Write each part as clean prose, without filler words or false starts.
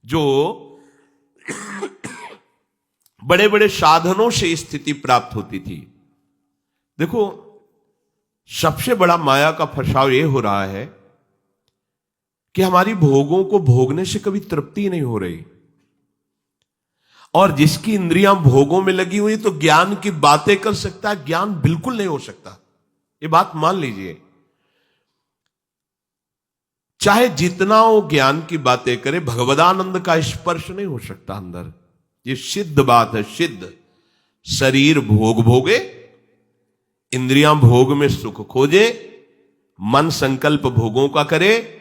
जो बड़े बड़े साधनों से स्थिति प्राप्त होती थी। देखो, सबसे बड़ा माया का फसाव यह हो रहा है कि हमारी भोगों को भोगने से कभी तृप्ति नहीं हो रही, और जिसकी इंद्रियां भोगों में लगी हुई तो ज्ञान की बातें कर सकता है, ज्ञान बिल्कुल नहीं हो सकता। ये बात मान लीजिए, चाहे जितना वो ज्ञान की बातें करे, भगवदानंद का स्पर्श नहीं हो सकता अंदर। ये सिद्ध बात है, सिद्ध। शरीर भोग भोगे, इंद्रियां भोग में सुख खोजे, मन संकल्प भोगों का करे,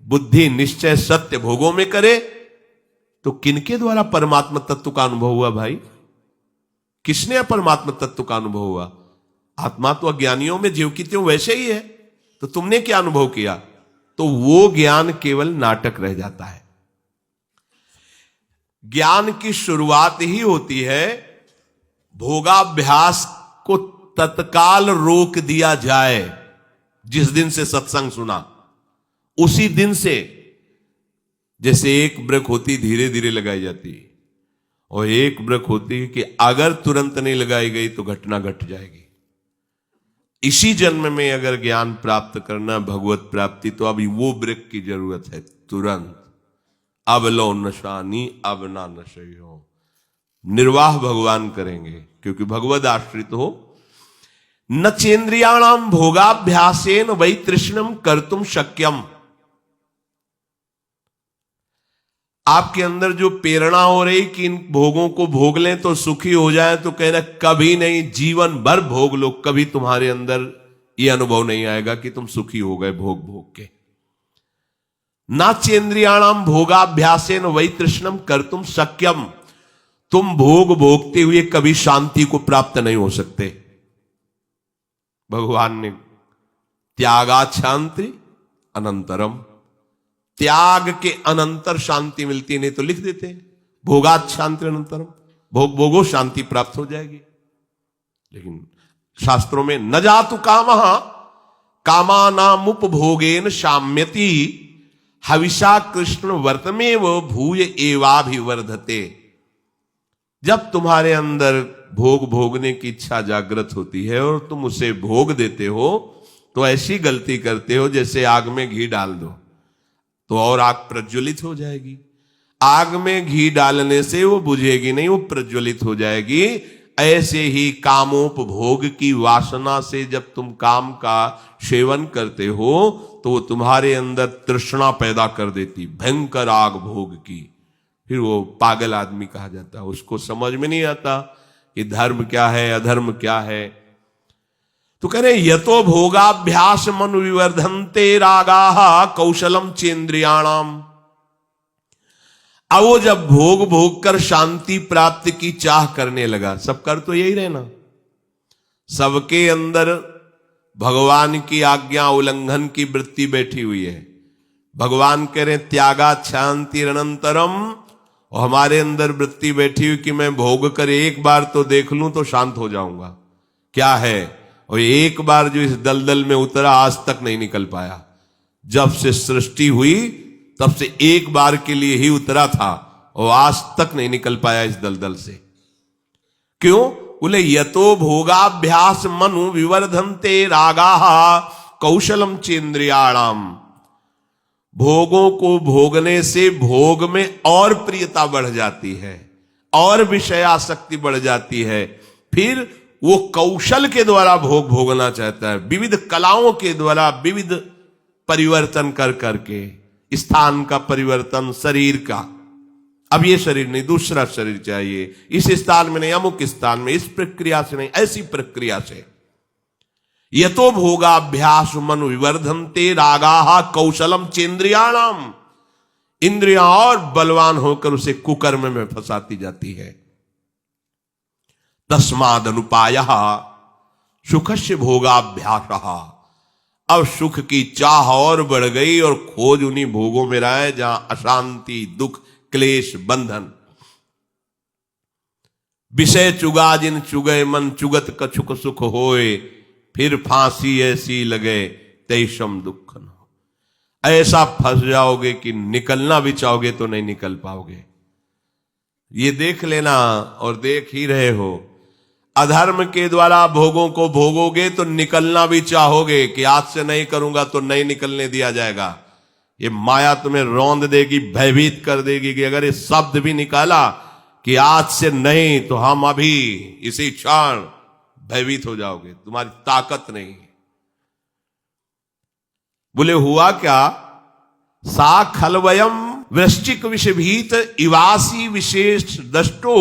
बुद्धि निश्चय सत्य भोगों में करे, तो किनके द्वारा परमात्मा तत्व का अनुभव हुआ भाई? किसने परमात्मा तत्व का अनुभव हुआ? आत्मा तो अज्ञानियों में ज्यों की त्यों वैसे ही है, तो तुमने क्या अनुभव किया? तो वो ज्ञान केवल नाटक रह जाता है। ज्ञान की शुरुआत ही होती है, भोगाभ्यास को तत्काल रोक दिया जाए। जिस दिन से सत्संग सुना उसी दिन से, जैसे एक ब्रेक होती धीरे धीरे लगाई जाती, और एक ब्रेक होती कि अगर तुरंत नहीं लगाई गई तो घटना घट जाएगी। इसी जन्म में अगर ज्ञान प्राप्त करना, भगवत प्राप्ति, तो अभी वो ब्रेक की जरूरत है, तुरंत। अब लो नशानी अब ना नशे हो। निर्वाह भगवान करेंगे, क्योंकि भगवद आश्रित हो। न चेन्द्रियाणाम भोगाभ्यासेन वै तृष्णम कर्तुम शक्यम। आपके अंदर जो प्रेरणा हो रही कि इन भोगों को भोग लें तो सुखी हो जाए, तो कहना कभी नहीं, जीवन भर भोग लो, कभी तुम्हारे अंदर यह अनुभव नहीं आएगा कि तुम सुखी हो गए भोग भोग के। ना चेन्द्रियाणाम भोगाभ्यासेन वै तृष्णम कर्तुम शक्यम। तुम भोग भोगते हुए कभी शांति को प्राप्त नहीं हो सकते। भगवान ने त्यागा शांति अनंतरम, त्याग के अनंतर शांति मिलती, नहीं तो लिख देते भोगात शांति अनंतरम, भोग भोगो शांति प्राप्त हो जाएगी। लेकिन शास्त्रों में न जातु कामः कामानामुपभोगेन शाम्यति हविषा कृष्ण वर्तमेव भूय एवाभिवर्धते। जब तुम्हारे अंदर भोग भोगने की इच्छा जागृत होती है और तुम उसे भोग देते हो, तो ऐसी गलती करते हो जैसे आग में घी डाल दो तो और आग प्रज्वलित हो जाएगी। आग में घी डालने से वो बुझेगी नहीं, वो प्रज्वलित हो जाएगी। ऐसे ही कामोपभोग की वासना से जब तुम काम का सेवन करते हो तो वो तुम्हारे अंदर तृष्णा पैदा कर देती, भयंकर आग भोग की। फिर वो पागल आदमी कहा जाता है, उसको समझ में नहीं आता कि धर्म क्या है अधर्म क्या है। तो कह रहे यतो भोगाभ्यास मनु विवर्धन्ते रागाः कौशलम चेन्द्रियाणाम। अब वो जब भोग भोग कर शांति प्राप्ति की चाह करने लगा, सब कर तो यही रहना, सबके अंदर भगवान की आज्ञा उल्लंघन की वृत्ति बैठी हुई है। भगवान कह रहे त्यागा शांति अनंतरम, और हमारे अंदर वृत्ति बैठी हुई कि मैं भोग कर एक बार तो देख लूं तो शांत हो जाऊंगा। क्या है? और एक बार जो इस दलदल में उतरा आज तक नहीं निकल पाया। जब से सृष्टि हुई तब से एक बार के लिए ही उतरा था और आज तक नहीं निकल पाया इस दलदल से। क्यों? बोले यतो भोगाभ्यास मनु विवर्धन्ते रागाः कौशलम चेन्द्रियाणाम। भोगों को भोगने से भोग में और प्रियता बढ़ जाती है, और विषयासक्ति बढ़ जाती है। फिर वो कौशल के द्वारा भोग भोगना चाहता है, विविध कलाओं के द्वारा विविध परिवर्तन कर करके, स्थान का परिवर्तन, शरीर का। अब ये शरीर नहीं, दूसरा शरीर चाहिए, इस स्थान में नहीं, अमुक स्थान में, इस प्रक्रिया से नहीं, ऐसी प्रक्रिया से। यतो भोगाभ्यास मनु विवर्धन्ते रागाः कौशलम चेन्द्रियाणाम। इंद्रियां और बलवान होकर उसे कुकर्म में फंसाती जाती है। तस्माद अनुपायः सुखस्य भोगाभ्यासः। अब सुख की चाह और बढ़ गई और खोज उन्हीं भोगों में रहा है जहां अशांति, दुख, क्लेश, बंधन। विषय चुगा जिन चुगे मन चुगत कछुक सुख होए, फिर फांसी ऐसी लगे तैशम दुख न हो। ऐसा फंस जाओगे कि निकलना भी चाहोगे तो नहीं निकल पाओगे। ये देख लेना, और देख ही रहे हो। अधर्म के द्वारा भोगों को भोगोगे तो निकलना भी चाहोगे कि आज से नहीं करूंगा तो नहीं निकलने दिया जाएगा। ये माया तुम्हें रौंद देगी, भयभीत कर देगी कि अगर ये शब्द भी निकाला कि आज से नहीं, तो हम अभी इसी क्षण भयभीत हो जाओगे, तुम्हारी ताकत नहीं। बोले हुआ क्या? सा खलवयम वृश्चिक विषभीत इवासी विशेष दष्टो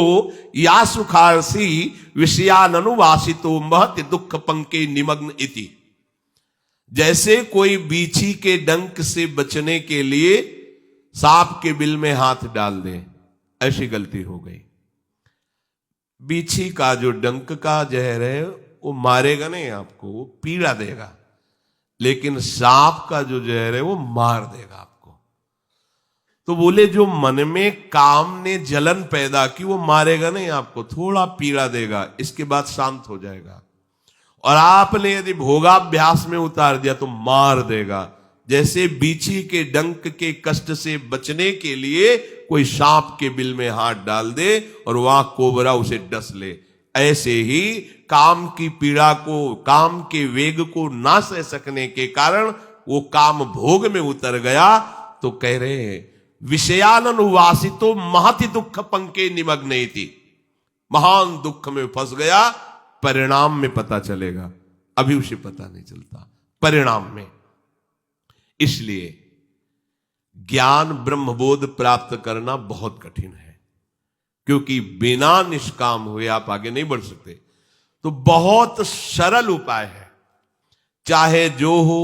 या सुखारसी विषयानुवासितो महति दुख पंके निमग्न इति। जैसे कोई बीछी के डंक से बचने के लिए सांप के बिल में हाथ डाल दे, ऐसी गलती हो गई। बीछी का जो डंक का जहर है वो मारेगा नहीं आपको, वो पीड़ा देगा, लेकिन सांप का जो जहर है वो मार देगा आपको। तो बोले जो मन में काम ने जलन पैदा की वो मारेगा नहीं आपको, थोड़ा पीड़ा देगा, इसके बाद शांत हो जाएगा। और आपने यदि भोगाभ्यास में उतार दिया तो मार देगा। जैसे बीछी के डंक के कष्ट से बचने के लिए कोई सांप के बिल में हाथ डाल दे और वहां कोबरा उसे डस ले, ऐसे ही काम की पीड़ा को, काम के वेग को ना सह सकने के कारण वो काम भोग में उतर गया। तो कह रहे हैं विषयानुवासितो महति दुख पंके निमग्न थी, महान दुख में फंस गया। परिणाम में पता चलेगा, अभी उसे पता नहीं चलता परिणाम में। इसलिए ज्ञान ब्रह्मबोध प्राप्त करना बहुत कठिन है, क्योंकि बिना निष्काम हुए आप आगे नहीं बढ़ सकते। तो बहुत सरल उपाय है, चाहे जो हो,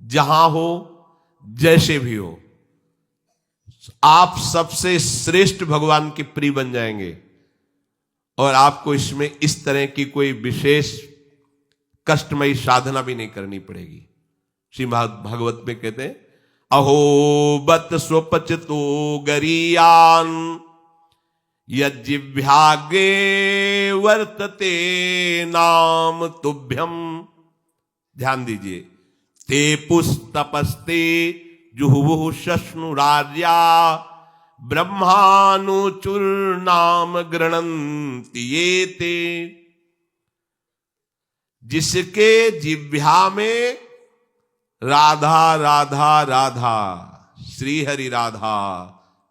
जहां हो, जैसे भी हो, आप सबसे श्रेष्ठ भगवान के प्रिय बन जाएंगे। और आपको इसमें इस तरह की कोई विशेष कष्टमयी साधना भी नहीं करनी पड़ेगी। श्रीमद् भागवत में कहते हैं अहो बत स्वपचतो गरीयान यज्जिह्वाग्रे वर्तते नाम तुभ्यम। ध्यान दीजिए, ते पुस्तपस्ते जुहुवुः शश्नुरार्या ब्रह्मानुचूर्णाम गृणन्ति ये ते। जिसके जिह्वा में राधा राधा राधा, श्री हरि राधा,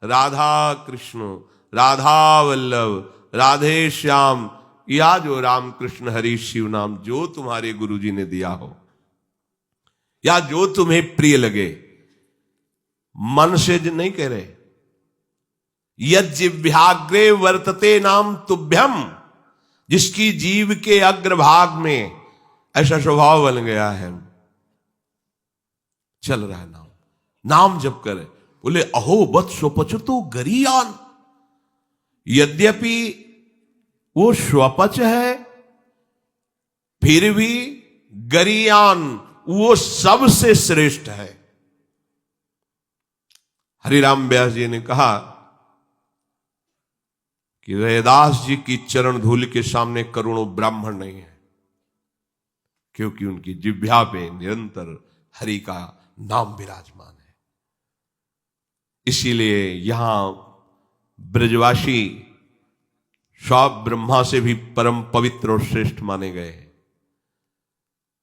राधा कृष्ण, राधा वल्लभ, राधे श्याम, या जो राम कृष्ण हरि शिव नाम जो तुम्हारे गुरुजी ने दिया हो, या जो तुम्हें प्रिय लगे, मन से नहीं कह रहे, यज्जिह्वाग्रे वर्तते नाम तुभ्यम, जिसकी जीव के अग्रभाग में ऐसा स्वभाव बन गया है, चल रहा है नाम, नाम जप करे। बोले अहो बत स्वपचतो गरीयान, यद्यपि वो स्वपच है फिर भी गरीयान वो सबसे श्रेष्ठ है। हरिराम व्यास जी ने कहा कि रैदास जी की चरण धूल के सामने करोड़ों ब्राह्मण नहीं है, क्योंकि उनकी जिह्वा पे निरंतर हरि का नाम विराजमान है। इसीलिए यहां ब्रजवासी सब ब्रह्मा से भी परम पवित्र और श्रेष्ठ माने गए हैं।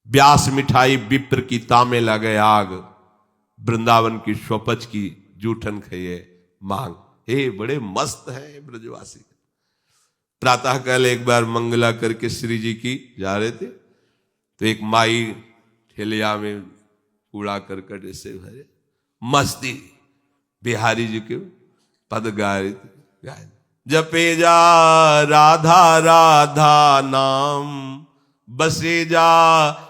व्यास मिठाई विप्र की तामे लगे आग, वृंदावन की स्वपच की जूठन खाइए मांग। हे बड़े मस्त हैं ब्रजवासी। प्रातः काल एक बार मंगला करके श्री जी की जा रहे थे, तो एक माई ठेलिया में कूड़ा करकट ऐसे भरे मस्ती बिहारी जी के पद गाए जपे जा राधा राधा नाम, बसे जा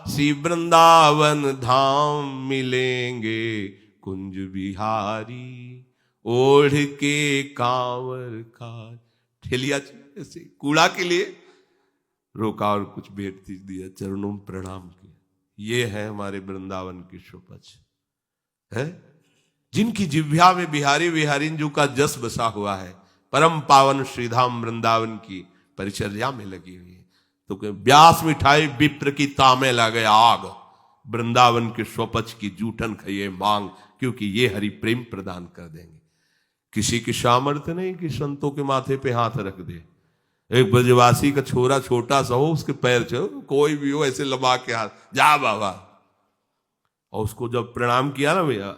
श्री वृंदावन धाम, मिलेंगे कुंज बिहारी ओढ़ के कांवर का। ठेलिया ऐसे कूड़ा के लिए रोका और कुछ भेंट दिया, चरणों में प्रणाम किया। ये है हमारे वृंदावन की शोपच है, जिनकी जिह्वा में बिहारी बिहारी जो का जस बसा हुआ है, परम पावन श्रीधाम वृंदावन की परिचर्या में लगी हुई है। तो व्यास मिठाई विप्र की तामे लगे आग, वृंदावन के स्वपच की जूठन खाइए मांग, क्योंकि ये हरि प्रेम प्रदान कर देंगे। किसी की सामर्थ्य नहीं कि संतों के माथे पे हाथ रख दे। एक ब्रजवासी का छोरा छोटा सा हो, उसके पैर छो, कोई भी हो, ऐसे लबा के हाथ, जा बाबा, और उसको जब प्रणाम किया ना, भैया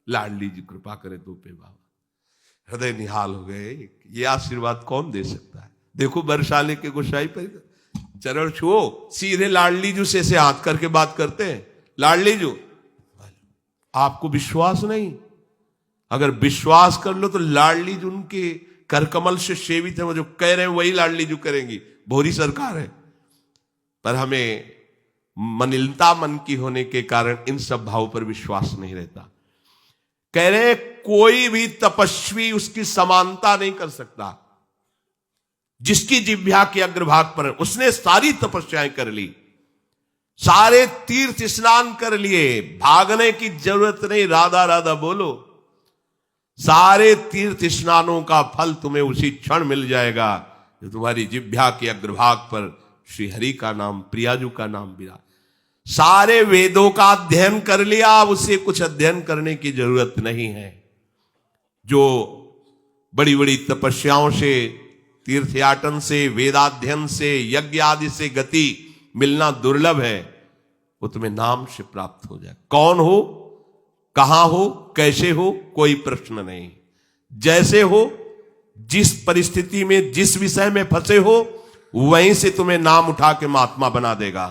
लाडली जी कृपा करे तो पे बाबा, हृदय निहाल हो गए। ये आशीर्वाद कौन दे सकता है? देखो बरसाले के गोसाई पर चरण छुओ, सीधे लाडली जू से हाथ करके बात करते हैं, लाडली जू। आपको विश्वास नहीं? अगर विश्वास कर लो तो लाडली जू उनके करकमल से सेवित है, वो जो कह रहे हैं वही लाडली जू करेंगी। भोरी सरकार है, पर हमें मनिलता मन की होने के कारण इन सब भावों पर विश्वास नहीं रहता। कह रहे कोई भी तपस्वी उसकी समानता नहीं कर सकता। जिसकी जिह्वा के अग्रभाग पर, उसने सारी तपस्याएं कर ली, सारे तीर्थ स्नान कर लिए, भागने की जरूरत नहीं, राधा राधा बोलो। सारे तीर्थ स्नानों का फल तुम्हें उसी क्षण मिल जाएगा जो तुम्हारी जिह्वा के अग्रभाग पर श्री हरि का नाम, प्रियाजू का नाम विराज। सारे वेदों का अध्ययन कर लिया, अब उसे कुछ अध्ययन करने की जरूरत नहीं है। जो बड़ी बड़ी तपस्याओं से, तीर्थयाटन से, वेदाध्ययन से, यज्ञ आदि से गति मिलना दुर्लभ है, वो तुम्हें नाम से प्राप्त हो जाए। कौन हो, कहां हो, कैसे हो, कोई प्रश्न नहीं। जैसे हो, जिस परिस्थिति में, जिस विषय में फंसे हो, वहीं से तुम्हें नाम उठा के महात्मा बना देगा,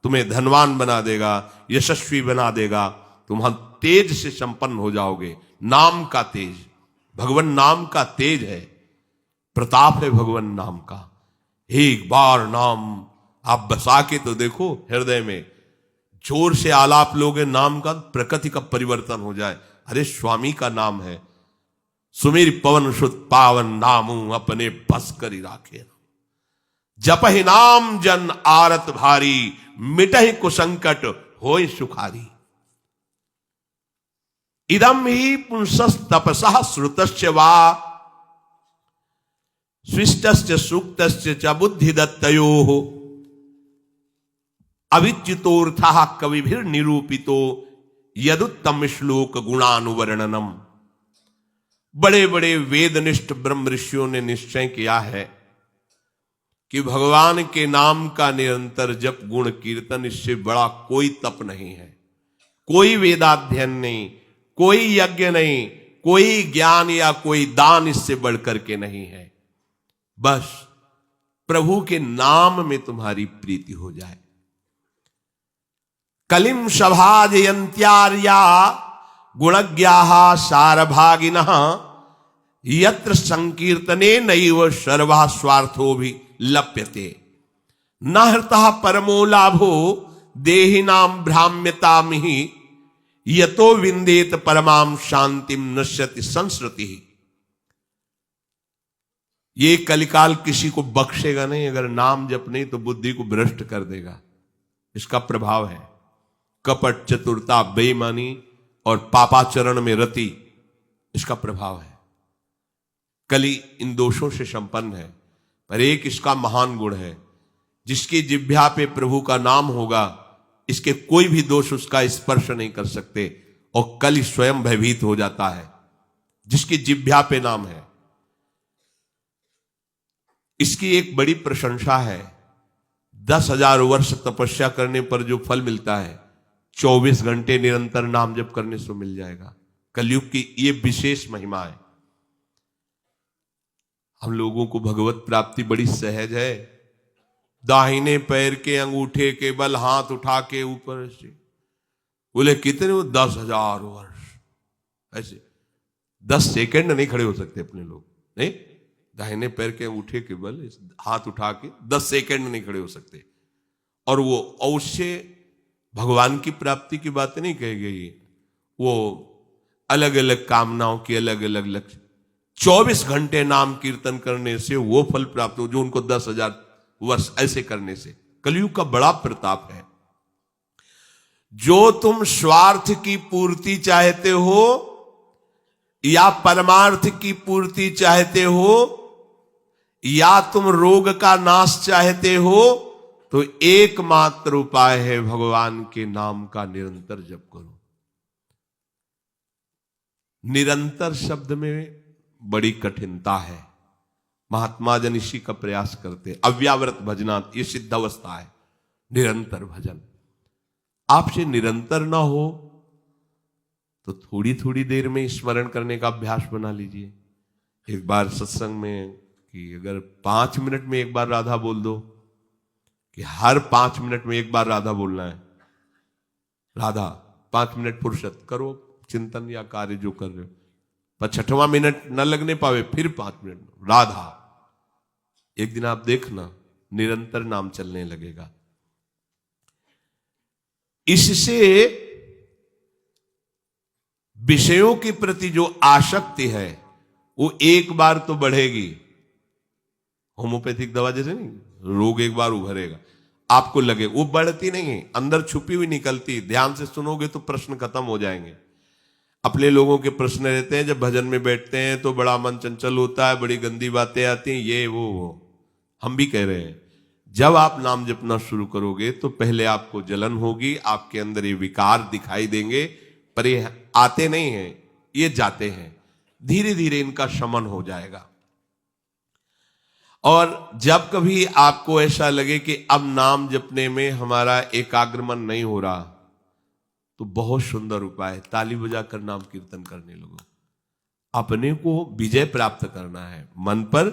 तुम्हें धनवान बना देगा, यशस्वी बना देगा। तुम तेज से संपन्न हो जाओगे। नाम का तेज, भगवान नाम का तेज है, प्रताप है भगवान नाम का। एक बार नाम आप बसा के तो देखो हृदय में, जोर से आलाप लोगे नाम का, प्रकृति का परिवर्तन हो जाए। अरे स्वामी का नाम है, सुमेर पवन सुत पावन नामू अपने बस करी राखे। जपहि नाम जन आरत भारी, मिटहि कुसंकट होय सुखारी। इदम ही पुंसस् तपसः श्रुतस्य वा, स्विष्टस्य सूक्तस्य च बुद्धि दत्तयोः, अविच्युतोऽर्थः कविभिर निरूपितो यदुत्तम श्लोक गुणानुवर्णनम। बड़े बड़े वेदनिष्ठ ब्रह्म ऋषियों ने निश्चय किया है कि भगवान के नाम का निरंतर जप, गुण कीर्तन, इससे बड़ा कोई तप नहीं है, कोई वेदाध्ययन नहीं, कोई यज्ञ नहीं, कोई ज्ञान या कोई दान इससे बढ़कर के नहीं है। बस प्रभु के नाम में तुम्हारी प्रीति हो जाए। कलिम सभाजयन्त्यार्या गुणज्ञाः सारभागिनः, यत्र संकीर्तने नैव सर्वः स्वार्थो भी लप्यते, न हृतः परमो लाभो देहिनां भ्राम्यतामिहि, यतो विन्देत परमां शांतिम नश्यति संस्कृति। ये कलिकाल किसी को बख्शेगा नहीं, अगर नाम जप नहीं तो बुद्धि को भ्रष्ट कर देगा। इसका प्रभाव है कपट, चतुरता, बेईमानी और पापाचरण में रति, इसका प्रभाव है। कली इन दोषों से संपन्न है, पर एक इसका महान गुण है, जिसकी जिह्वा पे प्रभु का नाम होगा, इसके कोई भी दोष उसका स्पर्श नहीं कर सकते, और कली स्वयं भयभीत हो जाता है जिसकी जिह्वा पे नाम है। इसकी एक बड़ी प्रशंसा है, 10,000 वर्ष तपस्या करने पर जो फल मिलता है, 24 घंटे निरंतर नाम जप करने से मिल जाएगा। कलयुग की ये विशेष महिमा है। हम लोगों को भगवत प्राप्ति बड़ी सहज है। दाहिने पैर के अंगूठे के बल हाथ उठा के ऊपर से, बोले कितने हो, 10,000 वर्ष। ऐसे 10 सेकंड नहीं खड़े हो सकते अपने लोग, नहीं, दाहिने पैर के अंगूठे के बल हाथ उठा के 10 सेकंड नहीं खड़े हो सकते। और वो अवश्य भगवान की प्राप्ति की बात नहीं कही गई, वो अलग अलग कामनाओं के अलग अलग लक्ष्य। 24 घंटे नाम कीर्तन करने से वो फल प्राप्त हो जो उनको 10,000 वर्ष ऐसे करने से। कलयुग का बड़ा प्रताप है। जो तुम स्वार्थ की पूर्ति चाहते हो या परमार्थ की पूर्ति चाहते हो, या तुम रोग का नाश चाहते हो, तो एकमात्र उपाय है भगवान के नाम का निरंतर जप करो। निरंतर शब्द में बड़ी कठिनता है, महात्मा जन इसी का प्रयास करते। अव्यावृत भजनात्, ये सिद्ध अवस्था है निरंतर भजन। आपसे निरंतर ना हो तो थोड़ी थोड़ी देर में स्मरण करने का अभ्यास बना लीजिए। एक बार सत्संग में कि अगर 5 मिनट में एक बार राधा बोल दो, कि हर 5 मिनट में एक बार राधा बोलना है, राधा 5 मिनट फुर्सत करो, चिंतन या कार्य जो कर रहे हो, पर 6वां मिनट न लगने पावे फिर 5 मिनट राधा। एक दिन आप देखना निरंतर नाम चलने लगेगा। इससे विषयों के प्रति जो आसक्ति है वो एक बार तो बढ़ेगी। होम्योपैथिक दवा जैसे नहीं, रोग एक बार उभरेगा, आपको लगे, वो बढ़ती नहीं है, अंदर छुपी हुई निकलती। ध्यान से सुनोगे तो प्रश्न खत्म हो जाएंगे। अपने लोगों के प्रश्न रहते हैं, जब भजन में बैठते हैं तो बड़ा मन चंचल होता है, बड़ी गंदी बातें आती हैं, ये वो। हम भी कह रहे हैं, जब आप नाम जपना शुरू करोगे तो पहले आपको जलन होगी, आपके अंदर ये विकार दिखाई देंगे, पर ये आते नहीं हैं, ये जाते हैं। धीरे धीरे इनका शमन हो जाएगा। और जब कभी आपको ऐसा लगे कि अब नाम जपने में हमारा एकाग्रमन नहीं हो रहा, तो बहुत सुंदर उपाय, ताली बजाकर नाम कीर्तन करने लगो। अपने को विजय प्राप्त करना है मन पर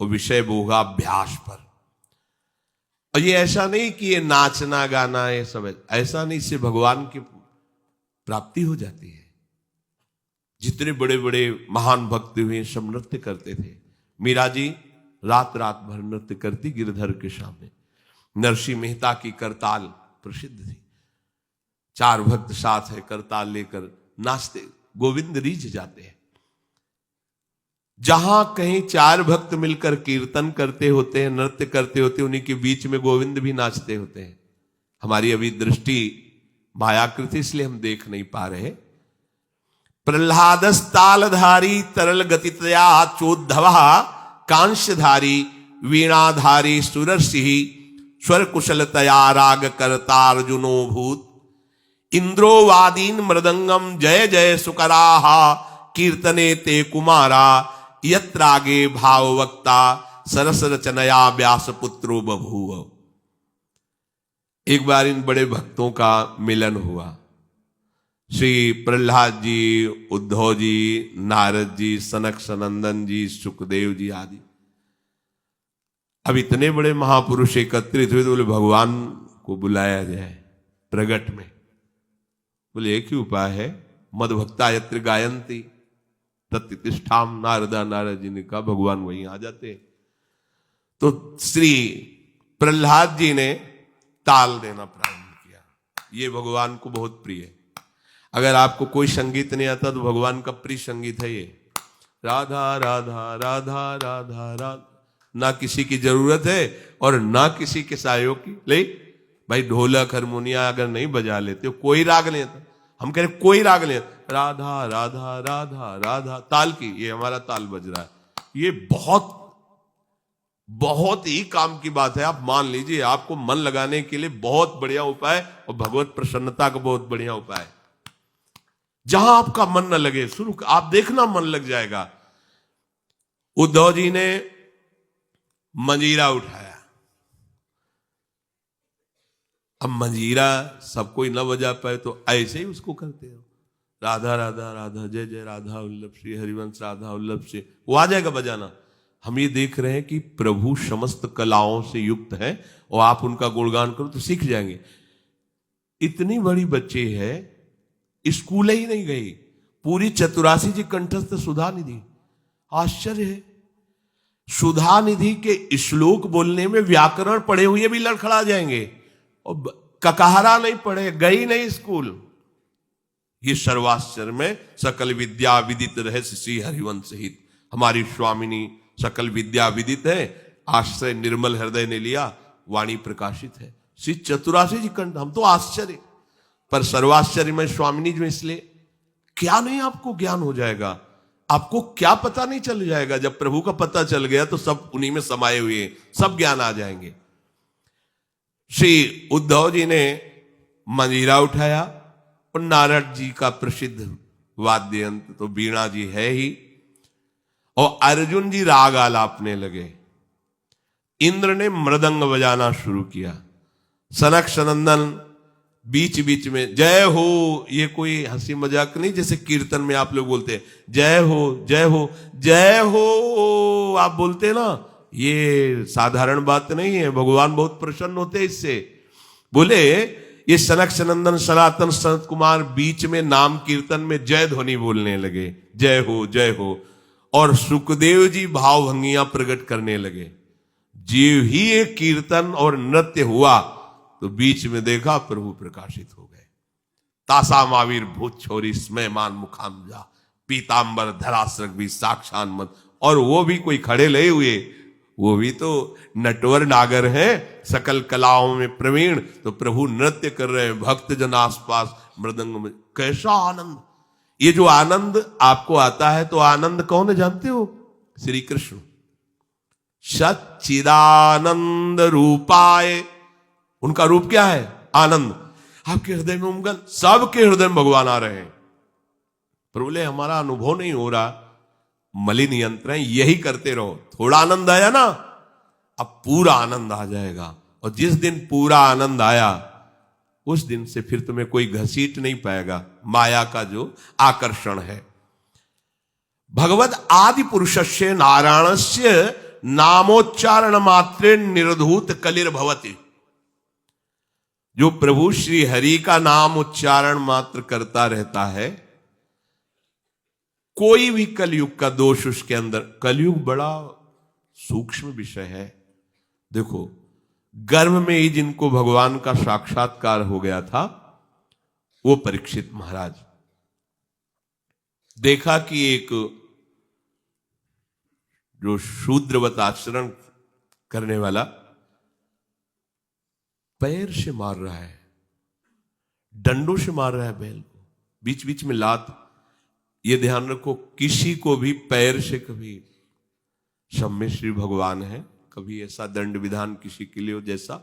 और विषय भोगाभ्यास पर। और ये ऐसा नहीं कि ये नाचना गाना ये सब है, ऐसा नहीं, इससे भगवान की प्राप्ति हो जाती है। जितने बड़े बड़े महान भक्त हुए सब नृत्य करते थे। मीरा जी रात रात भर नृत्य करती गिरधर के सामने। नरसिंह मेहता की करताल प्रसिद्ध थी, 4 भक्त साथ है, करताल लेकर नाचते, गोविंद रीझ जाते हैं। जहां कहीं 4 भक्त मिलकर कीर्तन करते होते हैं, नृत्य करते होते हैं, उन्हीं के बीच में गोविंद भी नाचते होते हैं। हमारी अभी दृष्टि मायाकृति, इसलिए हम देख नहीं पा रहे। प्रह्लादस्तालधारी तरल गतितया चोद्धवा कांस्यधारी वीणाधारी सुरसिंह स्वर कुशलतया राग करता अर्जुनो भूत इंद्रोवादीन मृदंगम जय जय सुकराहा कीर्तने ते कुमारा यत्रागे भाववक्ता सरस रचनया व्यास पुत्रो बभूव। एक बार इन बड़े भक्तों का मिलन हुआ। श्री प्रहलाद जी, उद्धव जी, नारद जी, सनक सनंदन जी, सुखदेव जी आदि। अब इतने बड़े महापुरुष एकत्रित हुए तो बोले भगवान को बुलाया जाए प्रगट में। बोले एक ही उपाय है, मद भक्ता यत्र गायंती तत्तिष्ठाम। नारदा नारद जी ने कहा भगवान वहीं आ जाते। तो श्री प्रहलाद जी ने ताल देना प्रारंभ किया। ये भगवान को बहुत प्रिय है। अगर आपको कोई संगीत नहीं आता तो भगवान का प्रिय संगीत है ये, राधा राधा राधा राधा राधा। ना किसी की जरूरत है और ना किसी के सहयोग की। ले भाई ढोलक हारमोनिया अगर नहीं बजा लेते हो, कोई राग नहीं आता, हम कह रहे कोई राग नहीं, राधा राधा राधा राधा ताल की, ये हमारा ताल बज रहा है, ये बहुत बहुत ही काम की बात है। आप मान लीजिए, आपको मन लगाने के लिए बहुत बढ़िया उपाय और भगवत प्रसन्नता का बहुत बढ़िया उपाय। जहां आपका मन न लगे, शुरू आप देखना मन लग जाएगा। उद्धव जी ने मंजीरा उठाया। अब मंजीरा सब कोई न बजा पाए तो ऐसे ही उसको करते हो, राधा राधा राधा जय जय राधा वल्लभ श्री हरिवंश राधा वल्लभ से, वो आ जाएगा बजाना। हम ये देख रहे हैं कि प्रभु समस्त कलाओं से युक्त है और आप उनका गुणगान करो तो सीख जाएंगे। इतनी बड़ी बच्ची है, स्कूल ही नहीं गई, पूरी चतुरासी जी कंठस्थ सुधा निधि। आश्चर्य है, सुधा निधि के श्लोक बोलने में व्याकरण पढ़े हुए भी लड़खड़ा जाएंगे और ककहरा नहीं पढ़े, गई नहीं स्कूल। ये सर्वाश्चर्य में सकल विद्या विदित रहस्य श्री हरिवंश हित। हमारी स्वामिनी सकल विद्या विदित है, आश्रय निर्मल हृदय ने लिया, वाणी प्रकाशित है। श्री चतुरासी जी कंठ, हम तो आश्चर्य, पर सर्वाश्चर्य में स्वामिनी जो, इसलिए क्या नहीं आपको ज्ञान हो जाएगा। आपको क्या पता नहीं चल जाएगा। जब प्रभु का पता चल गया तो सब उन्हीं में समाये हुए, सब ज्ञान आ जाएंगे। श्री उद्धव जी ने मंजीरा उठाया और नारद जी का प्रसिद्ध वाद्य यंत्र तो वीणा जी है ही, और अर्जुन जी राग आलापने लगे। इंद्र ने मृदंग बजाना शुरू किया। सनक सनंदन बीच बीच में जय हो, ये कोई हंसी मजाक नहीं, जैसे कीर्तन में आप लोग बोलते हैं जय हो जय हो जय हो, आप बोलते ना, ये साधारण बात नहीं है। भगवान बहुत प्रसन्न होते हैं इससे। बोले ये सनक सनंदन सनातन सनत कुमार बीच में नाम कीर्तन में जय ध्वनि बोलने लगे, जय हो जय हो, और सुखदेव जी भावभंगियां प्रकट करने लगे। जीव ही एक कीर्तन और नृत्य हुआ तो बीच में देखा प्रभु प्रकाशित हो गए। तासा मावीर भूत छोरी स्मयमान मुखाम जा, पीतांबर धरासरक भी साक्षात मत। और वो भी कोई खड़े लगे हुए, वो भी तो नटवर नागर हैं, सकल कलाओं में प्रवीण, तो प्रभु नृत्य कर रहे हैं, भक्त जन आसपास मृदंग में। कैसा आनंद! ये जो आनंद आपको आता है, तो आनंद कौन है जानते हो? श्री कृष्ण। सच्चिदानंद रूपाय, उनका रूप क्या है? आनंद। आपके हृदय में उमगल, सबके हृदय में भगवान आ रहे हैं। पर बोले हमारा अनुभव नहीं हो रहा, मलिन यंत्र है, यही करते रहो। थोड़ा आनंद आया ना, अब पूरा आनंद आ जाएगा। और जिस दिन पूरा आनंद आया, उस दिन से फिर तुम्हें कोई घसीट नहीं पाएगा। माया का जो आकर्षण है। भगवद आदि पुरुषस्य नारायणस्य नामोच्चारण मात्रे निर्धूत कलिर्भवति। जो प्रभु श्री हरि का नाम उच्चारण मात्र करता रहता है, कोई भी कलयुग का दोष उसके अंदर, कलयुग बड़ा सूक्ष्म विषय है। देखो, गर्भ में ही जिनको भगवान का साक्षात्कार हो गया था, वो परीक्षित महाराज, देखा कि एक जो शूद्रवत आचरण करने वाला पैर से मार रहा है, डंडों से मार रहा है बैल को, बीच बीच में लात। ये ध्यान रखो, किसी को भी पैर से कभी, सब में श्री भगवान है, कभी ऐसा दंड विधान किसी के लिए हो जैसा,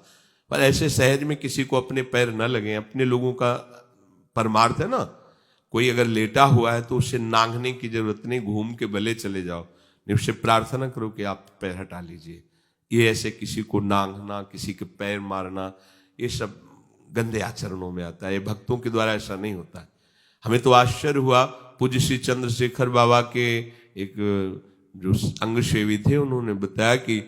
पर ऐसे सहज में किसी को अपने पैर न लगे। अपने लोगों का परमार्थ है ना, कोई अगर लेटा हुआ है तो उसे नांगने की जरूरत नहीं, घूम के भले चले जाओ, उससे प्रार्थना करो कि आप पैर हटा लीजिए। ये ऐसे किसी को नांगना, किसी के पैर मारना, ये सब गंदे आचरणों में आता है। ये भक्तों के द्वारा ऐसा नहीं होता है। हमें तो आश्चर्य हुआ, पूज्य श्री चंद्रशेखर बाबा के एक जो अंग सेवी थे, उन्होंने बताया कि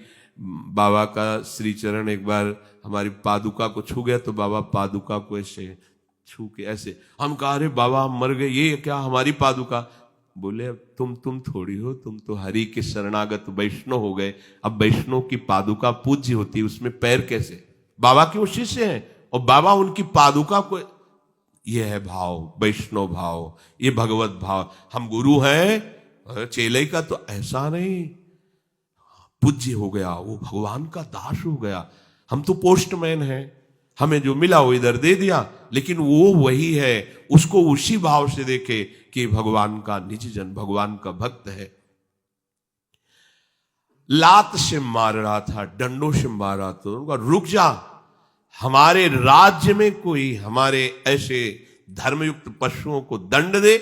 बाबा का श्री चरण एक बार हमारी पादुका को छू गया, तो बाबा पादुका को ऐसे छू के ऐसे, हम कहा अरे बाबा हम मर गए, ये क्या हमारी पादुका? बोले अब तुम थोड़ी हो, तुम तो हरि के शरणागत वैष्णव हो गए। अब वैष्णव की पादुका पूज्य होती है, उसमें पैर कैसे? बाबा के वो शिष्य हैं और बाबा उनकी पादुका को, ये है भाव, वैष्णव भाव, ये भगवत भाव। हम गुरु हैं, चेले का तो ऐसा नहीं, पूज्य हो गया, वो भगवान का दास हो गया। हम तो पोस्टमैन हैं, हमें जो मिला वो इधर दे दिया, लेकिन वो वही है, उसको उसी भाव से देखे कि भगवान का निज जन, भगवान का भक्त है। लात से मार रहा था, डंडों से मार रहा था, उनका रुक जा, हमारे राज्य में कोई हमारे ऐसे धर्मयुक्त पशुओं को दंड दे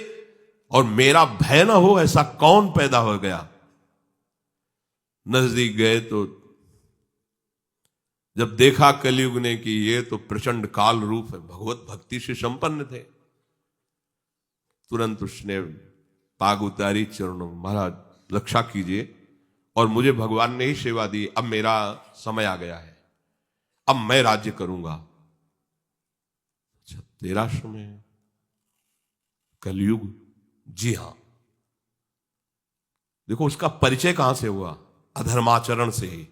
और मेरा भय ना हो, ऐसा कौन पैदा हो गया? नजदीक गए तो जब देखा कलयुग ने कि ये तो प्रचंड काल रूप है, भगवत भक्ति से संपन्न थे, तुरंत उसने पाग उतारी चरणों, महाराज रक्षा कीजिए, और मुझे भगवान ने ही सेवा दी, अब मेरा समय आ गया है, अब मैं राज्य करूंगा। अच्छा, तेरा समय है? कलयुग? जी हां। देखो उसका परिचय कहां से हुआ? अधर्माचरण से ही।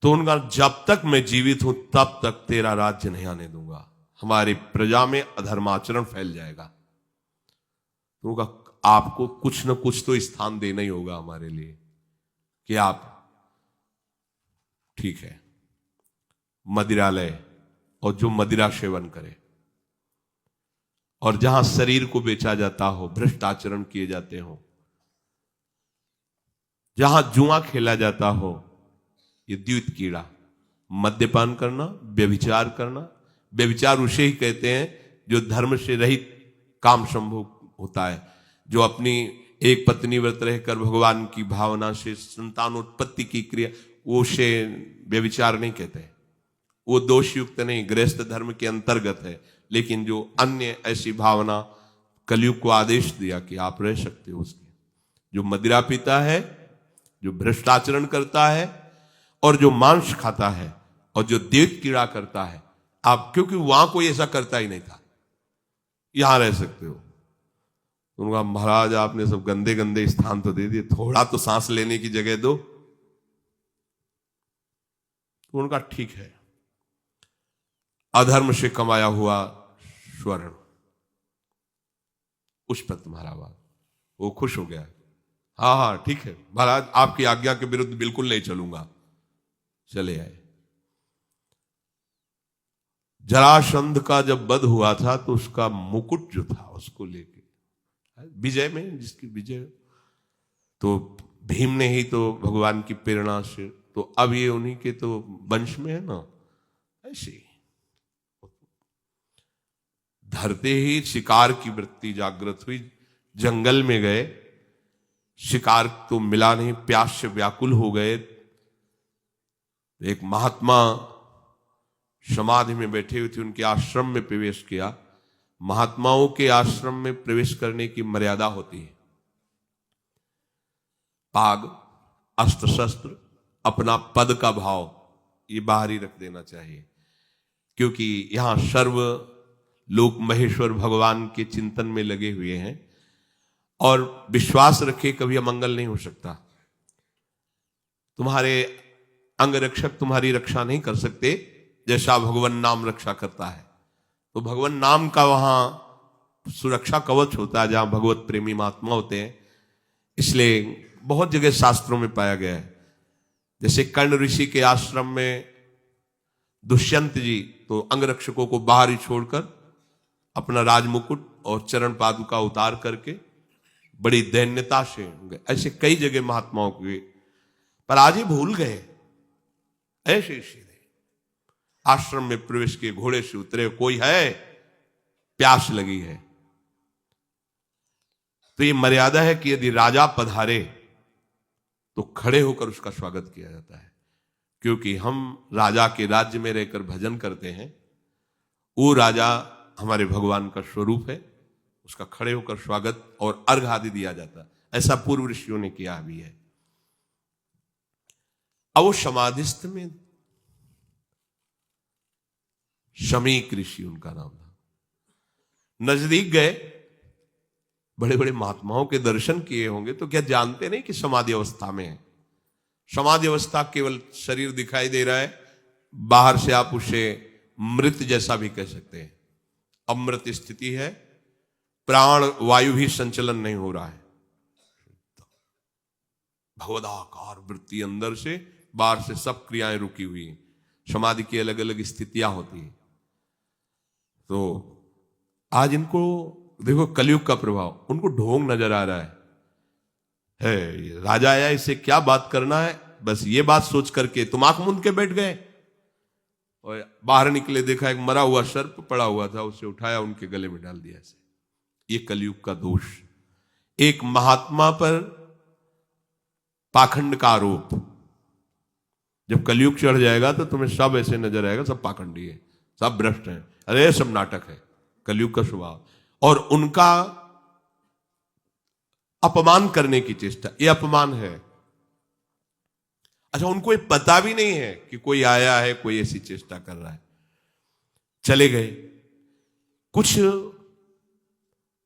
तो उनका जब तक मैं जीवित हूं तब तक तेरा राज्य नहीं आने दूंगा, हमारी प्रजा में अधर्माचरण फैल जाएगा। तो उनका आपको कुछ न कुछ तो स्थान देना ही होगा हमारे लिए, कि आप ठीक है मदिरालय, और जो मदिरा सेवन करे, और जहां शरीर को बेचा जाता हो, भ्रष्ट आचरण किए जाते हो, जहां जुआ खेला जाता हो, ये द्वैत कीड़ा, मद्यपान करना, व्यभिचार करना। व्यभिचार उसे ही कहते हैं जो धर्म से रहित काम संभोग होता है, जो अपनी एक पत्नी व्रत रहकर भगवान की भावना से संतानोत्पत्ति की क्रिया, वो उसे व्यभिचार नहीं कहते हैं, वो दोषयुक्त नहीं, गृहस्थ धर्म के अंतर्गत है। लेकिन जो अन्य ऐसी भावना कलयुग को आदेश दिया कि आप रह सकते हो उसके, जो मदिरा पीता है, जो भ्रष्टाचरण करता है और जो मांस खाता है और जो देव कीड़ा करता है, आप, क्योंकि वहां कोई ऐसा करता ही नहीं था, यहां रह सकते हो। उनका महाराज आपने सब गंदे गंदे स्थान तो दे दिए, थोड़ा तो सांस लेने की जगह दो। तो उनका ठीक है, अधर्म से कमाया हुआ स्वर्ण उस पर तुम्हारा बात, वो खुश हो गया। हाँ हाँ ठीक है महाराज, आपकी आज्ञा के विरुद्ध बिल्कुल नहीं चलूंगा। चले आए। जरासंध का जब वध हुआ था तो उसका मुकुट जो था उसको लेके विजय में, जिसकी विजय, तो भीम ने ही तो भगवान की प्रेरणा से, तो अब ये उन्हीं के तो वंश में है ना। ऐसे धरते ही शिकार की वृत्ति जागृत हुई, जंगल में गए, शिकार तो मिला नहीं, प्यास से व्याकुल हो गए। एक महात्मा समाधि में बैठे हुए थे, उनके आश्रम में प्रवेश किया। महात्माओं के आश्रम में प्रवेश करने की मर्यादा होती है। पाग, अस्त्र शस्त्र, अपना पद का भाव ये बाहर ही रख देना चाहिए, क्योंकि यहां सर्व लोक महेश्वर भगवान के चिंतन में लगे हुए हैं और विश्वास रखे कभी अमंगल नहीं हो सकता। तुम्हारे अंग रक्षक तुम्हारी रक्षा नहीं कर सकते जैसा भगवान नाम रक्षा करता है। तो भगवान नाम का वहां सुरक्षा कवच होता है जहां भगवत प्रेमी महात्मा होते हैं। इसलिए बहुत जगह शास्त्रों में पाया गया है, जैसे कर्ण ऋषि के आश्रम में दुष्यंत जी तो अंगरक्षकों को बाहर ही छोड़कर अपना राजमुकुट और चरण पादुका उतार करके बड़ी दैन्यता से, ऐसे कई जगह महात्माओं के, पर आज ही भूल गए। ऐसे सीधे आश्रम में प्रवेश किए, घोड़े से उतरे, कोई है, प्यास लगी है। तो ये मर्यादा है कि यदि राजा पधारे तो खड़े होकर उसका स्वागत किया जाता है, क्योंकि हम राजा के राज्य में रहकर भजन करते हैं। वो राजा हमारे भगवान का स्वरूप है, उसका खड़े होकर स्वागत और अर्घ आदि दिया जाता है। ऐसा पूर्व ऋषियों ने किया भी है। अब वो समाधिस्थ में शमीक ऋषि उनका नाम था, नजदीक गए, बड़े बड़े महात्माओं के दर्शन किए होंगे, तो क्या जानते नहीं कि समाधि अवस्था में है। समाधि अवस्था केवल शरीर दिखाई दे रहा है, बाहर से आप उसे मृत जैसा भी कह सकते हैं। अमृत स्थिति है, प्राण वायु भी संचलन नहीं हो रहा है, भगवदाकार वृत्ति अंदर से, बाहर से सब क्रियाएं रुकी हुई हैं। समाधि की अलग अलग स्थितियां होती हैं। तो आज इनको देखो, कलयुग का प्रभाव, उनको ढोंग नजर आ रहा है राजा आया, इसे क्या बात करना है, बस ये बात सोच करके तुम आंख मूंद के बैठ गए। और बाहर निकले, देखा एक मरा हुआ सर्प पड़ा हुआ था, उसे उठाया, उनके गले में डाल दिया। ऐसे ये कलयुग का दोष। एक महात्मा पर पाखंड का आरोप, जब कलयुग चढ़ जाएगा तो तुम्हें सब ऐसे नजर आएगा, सब पाखंडी है, सब भ्रष्ट हैं, अरे सब नाटक है, कलयुग का स्वभाव। और उनका अपमान करने की चेष्टा, ये अपमान है। अच्छा, उनको ये पता भी नहीं है कि कोई आया है, कोई ऐसी चेष्टा कर रहा है। चले गए। कुछ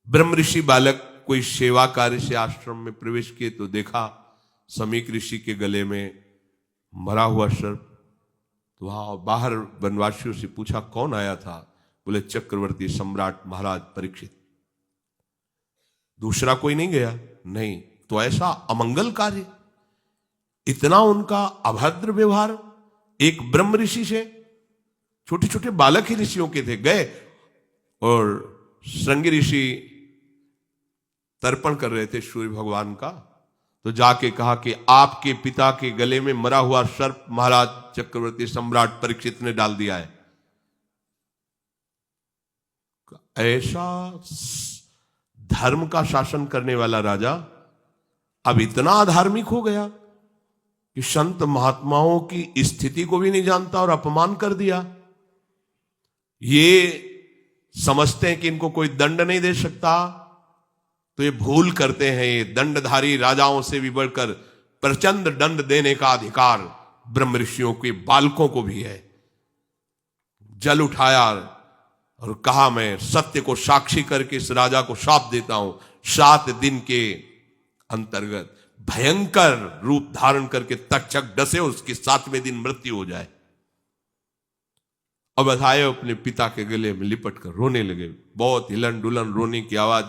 ब्रह्म ऋषि बालक कोई सेवा कार्य से आश्रम में प्रवेश किए तो देखा समीक ऋषि के गले में मरा हुआ सर्प। तो वहां बाहर वनवासियों से पूछा कौन आया था, बोले चक्रवर्ती सम्राट महाराज परीक्षित। दूसरा कोई नहीं गया? नहीं। तो ऐसा अमंगल कार्य, इतना उनका अभद्र व्यवहार एक ब्रह्म ऋषि से, छोटे छोटे बालक ही ऋषियों के थे, गए और श्रृंगी ऋषि तर्पण कर रहे थे सूर्य भगवान का, तो जाके कहा कि आपके पिता के गले में मरा हुआ सर्प महाराज चक्रवर्ती सम्राट परीक्षित ने डाल दिया है। ऐसा धर्म का शासन करने वाला राजा अब इतना अधार्मिक हो गया कि संत महात्माओं की स्थिति को भी नहीं जानता और अपमान कर दिया। ये समझते हैं कि इनको कोई दंड नहीं दे सकता, तो ये भूल करते हैं। ये दंडधारी राजाओं से भी बढ़कर प्रचंड दंड देने का अधिकार ब्रह्म ऋषियों के बालकों को भी है। जल उठाया और कहा, मैं सत्य को साक्षी करके इस राजा को शाप देता हूं, 7 दिन के अंतर्गत भयंकर रूप धारण करके तक्षक डसे, उसके 7वें दिन मृत्यु हो जाए। अब आए अपने पिता के गले में लिपट कर रोने लगे। बहुत हिलन डुलन रोने की आवाज,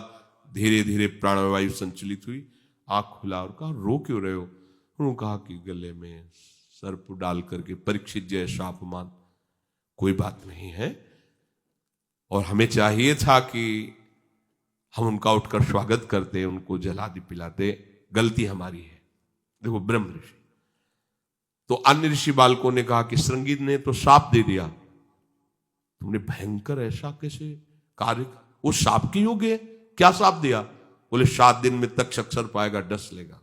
धीरे धीरे प्राणवायु संचलित हुई। आंख खुला और कहा, रो क्यों रहे हो? उन्होंने कहा कि गले में सर्प डाल करके परीक्षित जैसा अपमान, कोई बात नहीं है, और हमें चाहिए था कि हम उनका उठकर स्वागत करते, उनको जलादि पिलाते, गलती हमारी है। देखो ब्रह्म ऋषि। तो अन्य ऋषि बालकों ने कहा कि श्रृंगी ने तो शाप दे दिया, तुमने भयंकर ऐसा कैसे कार्य, वो शाप के योग्य है? क्या शाप दिया? बोले 7 दिन में तक्षक सर्प आएगा, डस लेगा।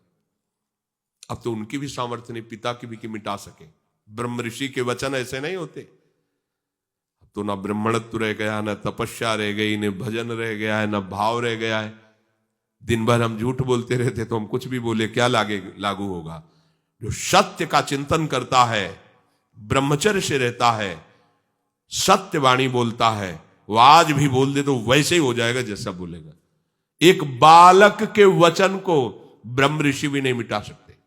अब तो उनकी भी सामर्थ्य नहीं, पिता की भी कि मिटा सके। ब्रह्म ऋषि के वचन ऐसे नहीं होते। अब तो ना ब्राह्मणत्व रह गया, ना तपस्या रह गई, न भजन रह गया है, ना भाव रह गया है। दिन भर हम झूठ बोलते रहते तो हम कुछ भी बोले क्या लागू होगा? जो सत्य का चिंतन करता है, ब्रह्मचर्य से रहता है, सत्यवाणी बोलता है, वो आज भी बोल दे तो वैसे ही हो जाएगा जैसा बोलेगा। एक बालक के वचन को ब्रह्म ऋषि भी नहीं मिटा सकते।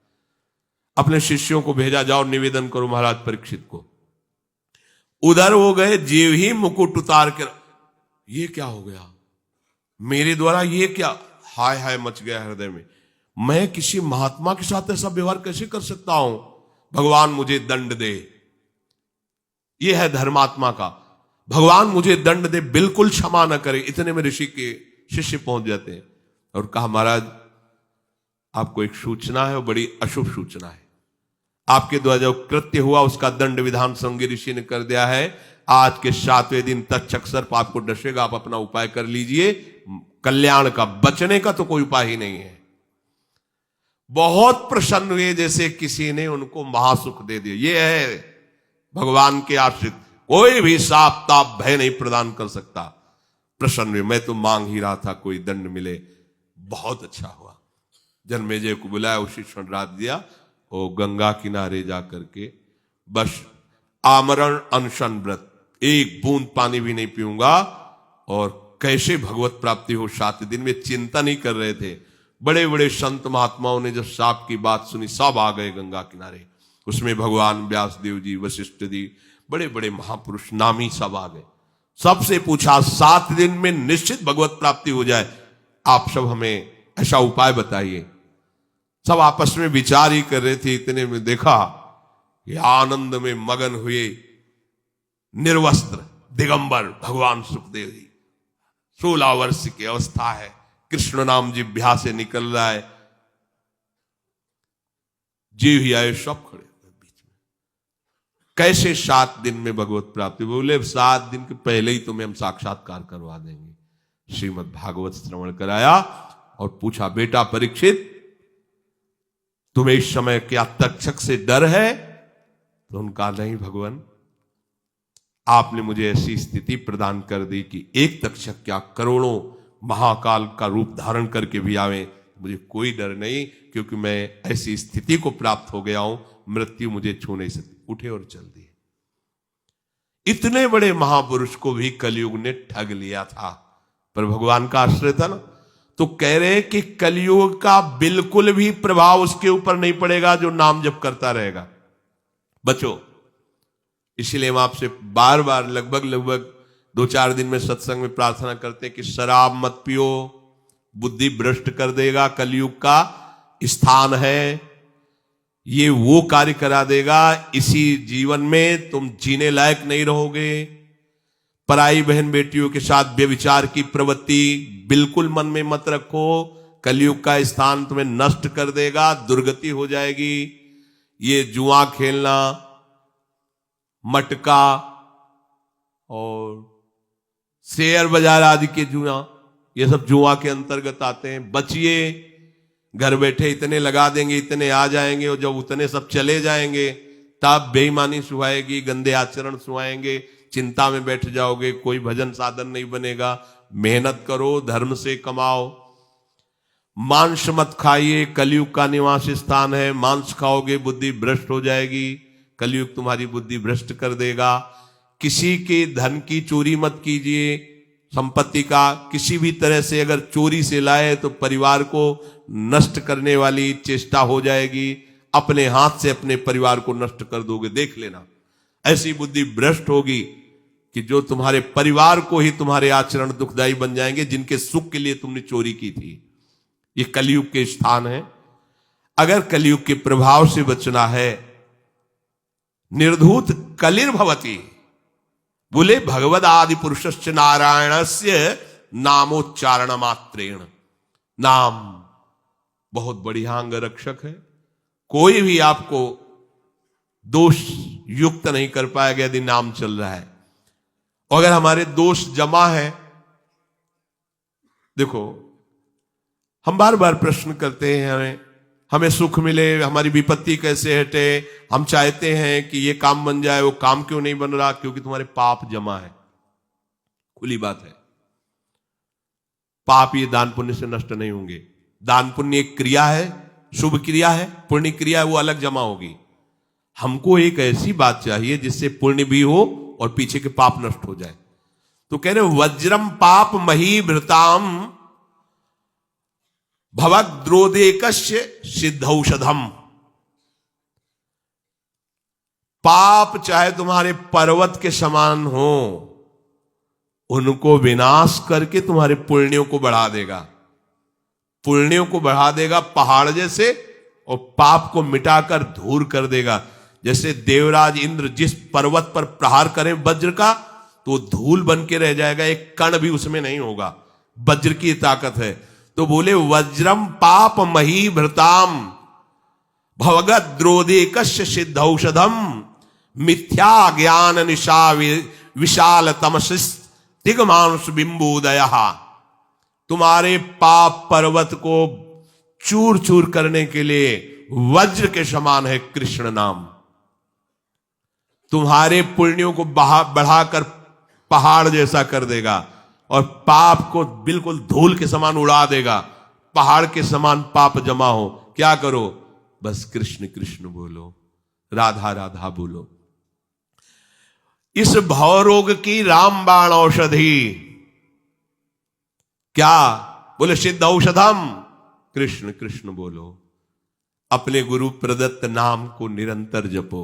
अपने शिष्यों को भेजा, जाओ निवेदन करो महाराज परीक्षित को। उधर हो गए, जीव ही मुकुट उतार कर, ये क्या हो गया मेरे द्वारा? ये क्या? हाय हाय मच गया हृदय में। मैं किसी महात्मा के साथ ऐसा व्यवहार कैसे कर सकता हूं? भगवान मुझे दंड दे। यह है धर्मात्मा का, भगवान मुझे दंड दे, बिल्कुल क्षमा न करे। इतने में ऋषि के शिष्य पहुंच जाते हैं और कहा, महाराज आपको एक सूचना है, वो बड़ी अशुभ सूचना है। आपके द्वारा जो कृत्य हुआ उसका दंड विधान श्रृंगी ऋषि ने कर दिया है। आज के 7वें दिन तक्षक सर्प आपको डसेगा, आप अपना उपाय कर लीजिए। कल्याण का, बचने का तो कोई उपाय ही नहीं है। बहुत प्रसन्न हुए, जैसे किसी ने उनको महासुख दे दिया। ये है भगवान के आश्रित, कोई भी साप ताप भय नहीं प्रदान कर सकता। प्रसन्न हुए, मैं तो मांग ही रहा था कोई दंड मिले। बहुत अच्छा हुआ। जन्मेजय को बुलाया, उसी क्षण रात दिया, और गंगा किनारे जा करके बस आमरण अनशन व्रत, एक बूंद पानी भी नहीं पीऊंगा, और कैसे भगवत प्राप्ति हो 7 दिन में चिंता नहीं कर रहे थे। बड़े बड़े संत महात्माओं ने जब साप की बात सुनी, सब आ गए गंगा किनारे। उसमें भगवान व्यासदेव जी, वशिष्ठ जी, बड़े बड़े महापुरुष नामी सब आ गए। सबसे पूछा, 7 दिन में निश्चित भगवत प्राप्ति हो जाए, आप सब हमें ऐसा उपाय बताइए। सब आपस में विचार ही कर रहे थे। इतने में देखा कि आनंद में मगन हुए निर्वस्त्र दिगंबर भगवान सुखदेव जी। 16 वर्ष की अवस्था है, कृष्ण नाम जिह्वा से निकल रहा है। जीव ही आए, सब खड़े बीच में। कैसे 7 दिन में भगवत प्राप्ति? बोले 7 दिन के पहले ही तुम्हें हम साक्षात्कार करवा देंगे। श्रीमद् भागवत श्रवण कराया और पूछा, बेटा परीक्षित, तुम्हें इस समय क्या तक्षक से डर है? तो उनका, नहीं भगवान, आपने मुझे ऐसी स्थिति प्रदान कर दी कि एक तक्षक क्या करोड़ों महाकाल का रूप धारण करके भी आवे, मुझे कोई डर नहीं, क्योंकि मैं ऐसी स्थिति को प्राप्त हो गया हूं, मृत्यु मुझे छू नहीं सकती। उठे और चल दिए। इतने बड़े महापुरुष को भी कलयुग ने ठग लिया था, पर भगवान का आश्रय था ना। तो कह रहे कि कलयुग का बिल्कुल भी प्रभाव उसके ऊपर नहीं पड़ेगा जो नाम जप करता रहेगा। बचो। इसलिए हम आपसे बार बार लगभग 2-4 दिन में सत्संग में प्रार्थना करते हैं कि शराब मत पियो, बुद्धि भ्रष्ट कर देगा, कलयुग का स्थान है, ये वो कार्य करा देगा। इसी जीवन में तुम जीने लायक नहीं रहोगे। पराई बहन बेटियों के साथ व्यभिचार की प्रवृत्ति बिल्कुल मन में मत रखो। कलयुग का स्थान तुम्हें नष्ट कर देगा, दुर्गति हो जाएगी। ये जुआ खेलना, मटका और शेयर बाजार आदि के जुआ, ये सब जुआ के अंतर्गत आते हैं। बचिए, घर बैठे इतने लगा देंगे, इतने आ जाएंगे, और जब उतने सब चले जाएंगे तब बेईमानी सुहाएगी, गंदे आचरण सुहाएंगे, चिंता में बैठ जाओगे, कोई भजन साधन नहीं बनेगा। मेहनत करो, धर्म से कमाओ। मांस मत खाइए, कलयुग का निवास स्थान है। मांस खाओगे बुद्धि भ्रष्ट हो जाएगी, कलयुग तुम्हारी बुद्धि भ्रष्ट कर देगा। किसी के धन की चोरी मत कीजिए, संपत्ति का किसी भी तरह से अगर चोरी से लाए तो परिवार को नष्ट करने वाली चेष्टा हो जाएगी, अपने हाथ से अपने परिवार को नष्ट कर दोगे, देख लेना। ऐसी बुद्धि भ्रष्ट होगी कि जो तुम्हारे परिवार को ही तुम्हारे आचरण दुखदायी बन जाएंगे, जिनके सुख के लिए तुमने चोरी की थी। ये कलयुग के स्थान है। अगर कलयुग के प्रभाव से बचना है, निर्धूत कलिर्भवती, बोले भगवद आदि पुरुषश्च नारायणस्य नामोच्चारण मात्रेण। नाम बहुत बढ़िया अंग रक्षक है, कोई भी आपको दोष युक्त नहीं कर पाएगा यदि नाम चल रहा है। और अगर हमारे दोष जमा है, देखो हम बार बार प्रश्न करते हैं, हमें सुख मिले, हमारी विपत्ति कैसे हटे, हम चाहते हैं कि ये काम बन जाए, वो काम क्यों नहीं बन रहा? क्योंकि तुम्हारे पाप जमा है। खुली बात है, पाप ये दान पुण्य से नष्ट नहीं होंगे। दान पुण्य एक क्रिया है, शुभ क्रिया है, पुण्य क्रिया है, वो अलग जमा होगी। हमको एक ऐसी बात चाहिए जिससे पुण्य भी हो और पीछे के पाप नष्ट हो जाए। तो कह रहे वज्रम पाप मही भृताम भवद्रोदेकस्य सिद्धौषधम। पाप चाहे तुम्हारे पर्वत के समान हो, उनको विनाश करके तुम्हारे पुण्यों को बढ़ा देगा। पुण्यों को बढ़ा देगा पहाड़ जैसे, और पाप को मिटाकर धूल कर देगा। जैसे देवराज इंद्र जिस पर्वत पर प्रहार करें वज्र का, तो धूल बन के रह जाएगा, एक कण भी उसमें नहीं होगा। वज्र की ताकत है। तो बोले वज्रम पाप मही भृताम भवगत द्रोदेकस्य सिद्धौषधम मिथ्या ज्ञान निशा विशाल तमसिस तिगमांस बिंबोदय। तुम्हारे पाप पर्वत को चूर चूर करने के लिए वज्र के समान है कृष्ण नाम। तुम्हारे पुण्यों को बढ़ाकर पहाड़ जैसा कर देगा और पाप को बिल्कुल धूल के समान उड़ा देगा। पहाड़ के समान पाप जमा हो, क्या करो? बस कृष्ण कृष्ण बोलो, राधा राधा बोलो। इस भवरोग की रामबाण औषधि क्या? बोले सिद्ध औषधम, कृष्ण कृष्ण बोलो। अपने गुरु प्रदत्त नाम को निरंतर जपो।